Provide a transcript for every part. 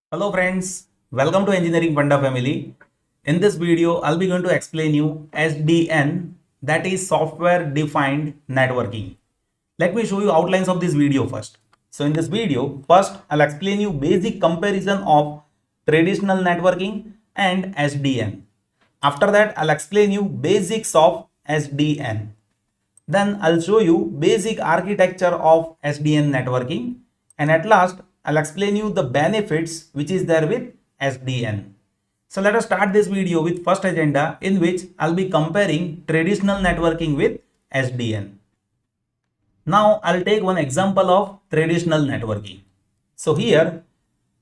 Hello friends, welcome to Engineering Funda family. In this video, I'll be going to explain you SDN, that is Software Defined Networking. Let me show you outlines of this video first. So in this video, first I'll explain you basic comparison of traditional networking and SDN. After that, I'll explain you basics of SDN. Then I'll show you basic architecture of SDN networking, and at last I'll explain you the benefits which is there with SDN. So let us start this video with first agenda, in which I'll be comparing traditional networking with SDN. Now I'll take one example of traditional networking. So here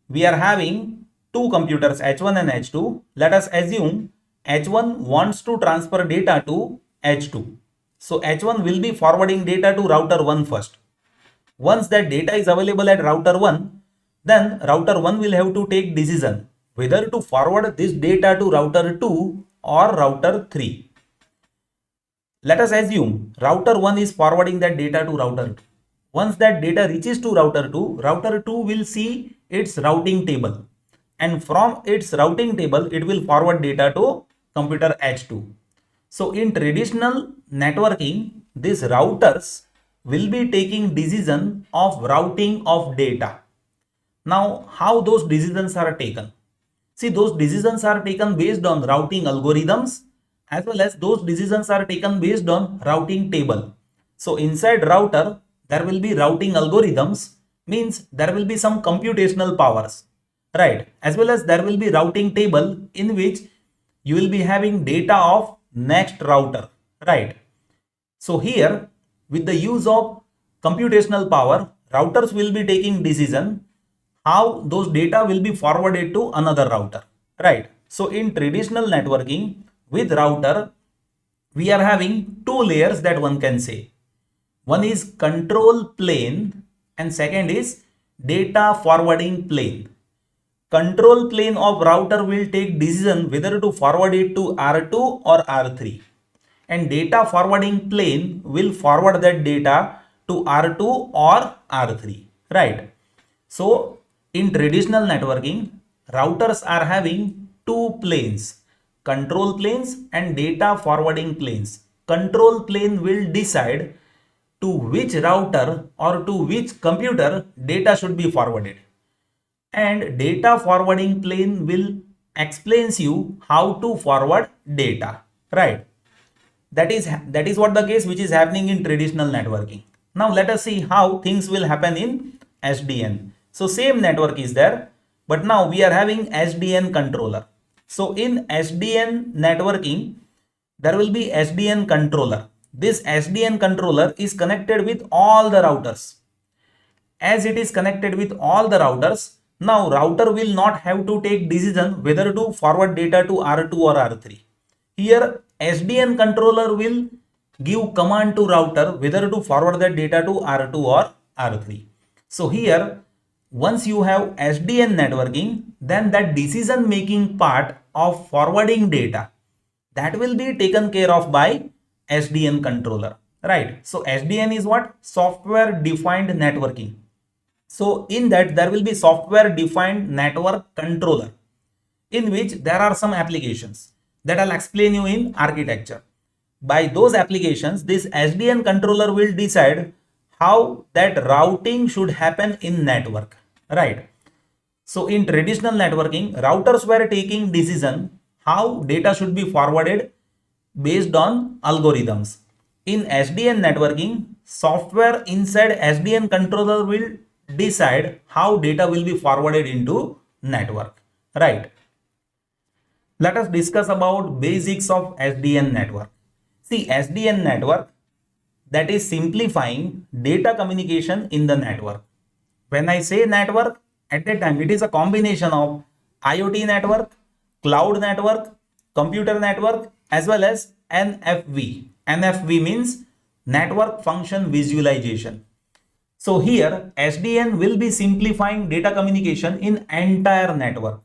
we are having two computers, H1 and H2. Let us assume H1 wants to transfer data to H2. So H1 will be forwarding data to router 1 first. Once that data is available at router 1, then router 1 will have to take decision whether to forward this data to router 2 or router 3. Let us assume router 1 is forwarding that data to router 2. Once that data reaches to router 2 will see its routing table, and from its routing table it will forward data to computer H2. So in traditional networking, these routers will be taking decision of routing of data. Now, how those decisions are taken? See, those decisions are taken based on routing algorithms, as well as those decisions are taken based on routing table. So inside router, there will be routing algorithms, means there will be some computational powers, right? As well as there will be routing table in which you will be having data of next router, right? So here, with the use of computational power, routers will be taking decision how those data will be forwarded to another router, right? So in traditional networking with router, we are having two layers that one can say. One is control plane and second is data forwarding plane. Control plane of router will take decision whether to forward it to R2 or R3, and data forwarding plane will forward that data to R2 or R3, right? So in traditional networking, routers are having two planes, control planes and data forwarding planes. Control plane will decide to which router or to which computer data should be forwarded, and data forwarding plane will explains you how to forward data, right? That is what the case which is happening in traditional networking. Now let us see how things will happen in SDN. So same network is there, but now we are having SDN controller. So in SDN networking, there will be SDN controller. This SDN controller is connected with all the routers. As it is connected with all the routers, now router will not have to take decision whether to forward data to R2 or R3. Here SDN controller will give command to router whether to forward that data to R2 or R3. So here, once you have SDN networking, then that decision making part of forwarding data, that will be taken care of by SDN controller, right? So SDN is what? Software defined networking. So in that there will be software defined network controller, in which there are some applications that I'll explain you in architecture. By those applications, this SDN controller will decide how that routing should happen in network, right? So in traditional networking, routers were taking decision how data should be forwarded based on algorithms. In SDN networking, software inside SDN controller will decide how data will be forwarded into network, right? Let us discuss about basics of SDN network. See, SDN network, that is simplifying data communication in the network. When I say network, at that time it is a combination of IoT network, cloud network, computer network, as well as NFV. NFV means network function visualization. So here SDN will be simplifying data communication in entire network.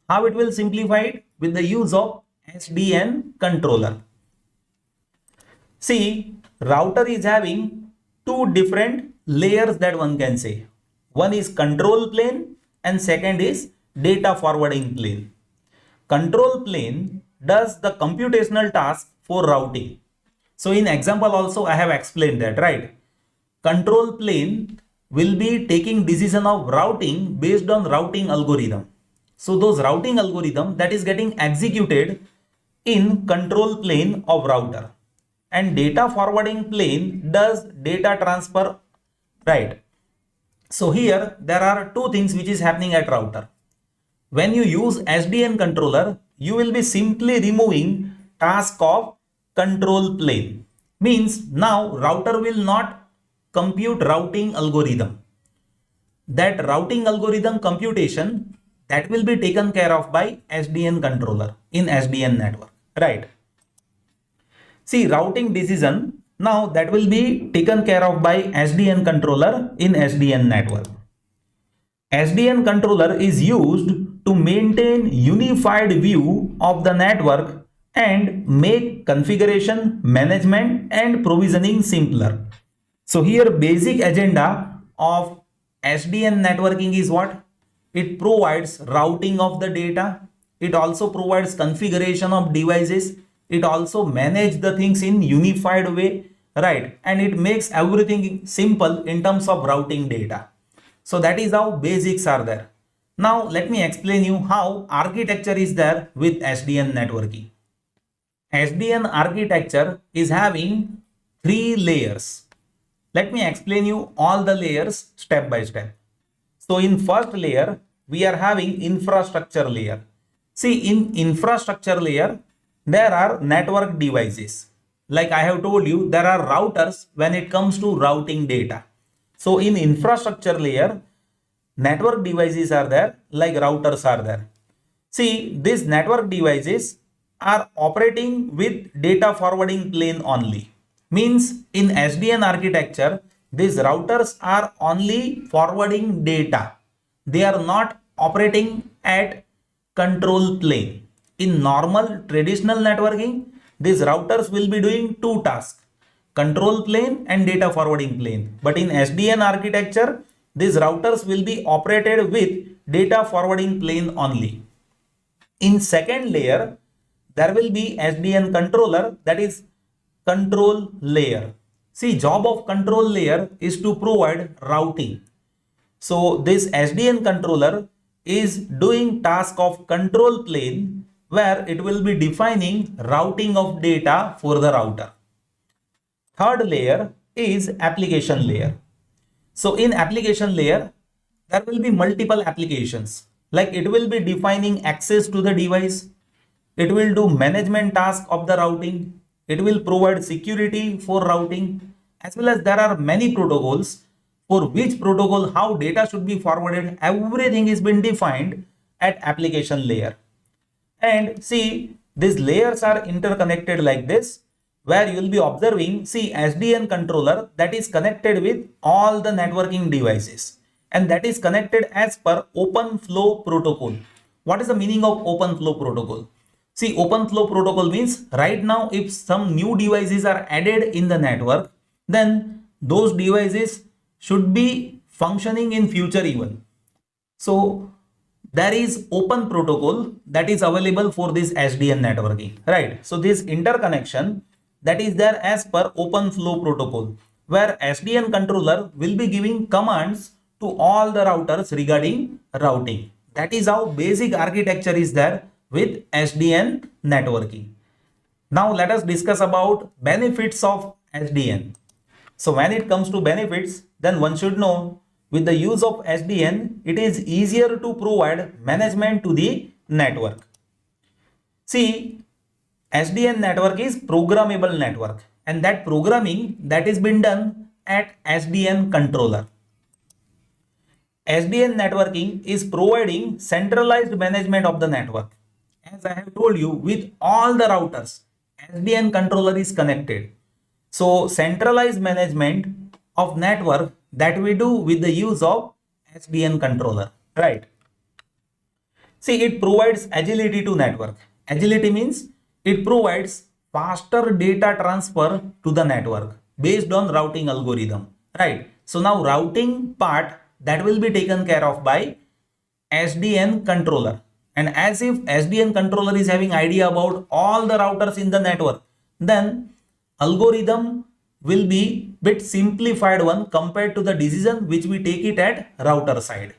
How it will simplify it? With the use of SDN controller. See, router is having two different layers that one can say. One is control plane and second is data forwarding plane. Control plane does the computational task for routing. So in example also I have explained that, right? Control plane will be taking decision of routing based on routing algorithm. So those routing algorithm that is getting executed in control plane of router, and data forwarding plane does data transfer, right? So here there are two things which is happening at router. When you use SDN controller, you will be simply removing task of control plane. Means now router will not compute routing algorithm. That routing algorithm computation that will be taken care of by SDN controller in SDN network, right? See, routing decision now that will be taken care of by SDN controller in SDN network. SDN controller is used to maintain unified view of the network and make configuration, management and provisioning simpler. So here basic agenda of SDN networking is what? It provides routing of the data. It also provides configuration of devices. It also manages the things in unified way, right? And it makes everything simple in terms of routing data. So that is how basics are there. Now let me explain you how architecture is there with SDN networking. SDN architecture is having 3 layers. Let me explain you all the layers step by step. So in first layer, we are having infrastructure layer. See, in infrastructure layer, there are network devices. Like I have told you, there are routers when it comes to routing data. So in infrastructure layer, network devices are there, like routers are there. See, these network devices are operating with data forwarding plane only. Means in SDN architecture, these routers are only forwarding data. They are not operating at control plane. In normal traditional networking, these routers will be doing two tasks: control plane and data forwarding plane. But in SDN architecture, these routers will be operated with data forwarding plane only. In second layer, there will be SDN controller, that is control layer. See, job of control layer is to provide routing. So this SDN controller is doing task of control plane, where it will be defining routing of data for the router. Third layer is application layer. So in application layer, there will be multiple applications. Like it will be defining access to the device. It will do management task of the routing. It will provide security for routing, as well as there are many protocols for which protocol how data should be forwarded. Everything is been defined at application layer. And see, these layers are interconnected like this, where you will be observing, see, SDN controller that is connected with all the networking devices, and that is connected as per open flow protocol. What is the meaning of open flow protocol? See, open flow protocol means right now if some new devices are added in the network, then those devices should be functioning in future even. So there is open protocol that is available for this SDN networking, right? So this interconnection that is there as per open flow protocol, where SDN controller will be giving commands to all the routers regarding routing. That is how basic architecture is there with SDN networking. Now let us discuss about benefits of SDN. So when it comes to benefits, then one should know, with the use of SDN, it is easier to provide management to the network. See, SDN network is programmable network, and that programming that is been done at SDN controller. SDN networking is providing centralized management of the network. As I have told you, with all the routers, SDN controller is connected. So centralized management of network that we do with the use of SDN controller, right? See, it provides agility to network. Agility means it provides faster data transfer to the network based on routing algorithm, right? So now routing part that will be taken care of by SDN controller. And as if SDN controller is having idea about all the routers in the network, then algorithm will be bit simplified one compared to the decision which we take it at router side.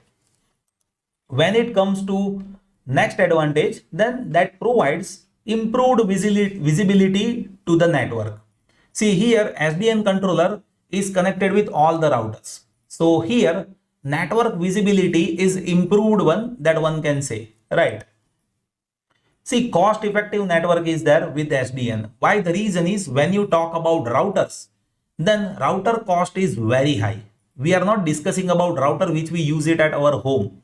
When it comes to next advantage, then that provides improved visibility to the network. See here, SDN controller is connected with all the routers. So here network visibility is improved one, that one can say, right? See, cost effective network is there with SDN. Why? The reason is when you talk about routers, then router cost is very high. We are not discussing about router which we use it at our home.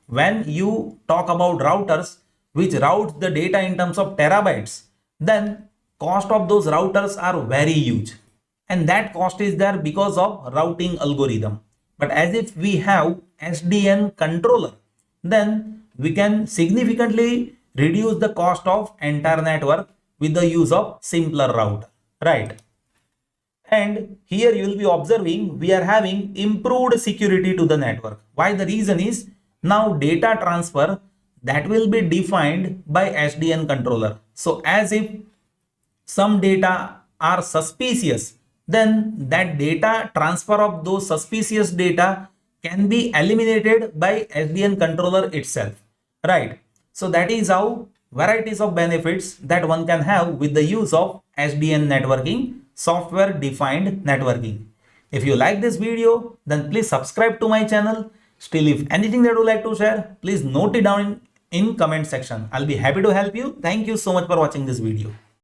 When you talk about routers which route the data in terms of terabytes, then cost of those routers are very huge. And that cost is there because of routing algorithm. But as if we have SDN controller, then we can significantly reduce the cost of entire network with the use of simpler router, right? And here you will be observing we are having improved security to the network. Why? The reason is now data transfer that will be defined by SDN controller. So as if some data are suspicious, then that data transfer of those suspicious data can be eliminated by SDN controller itself, right? So that is how varieties of benefits that one can have with the use of SDN networking, software defined networking. If you like this video, then please subscribe to my channel. Still, if anything that you would like to share, please note it down in comment section. I'll be happy to help you. Thank you so much for watching this video.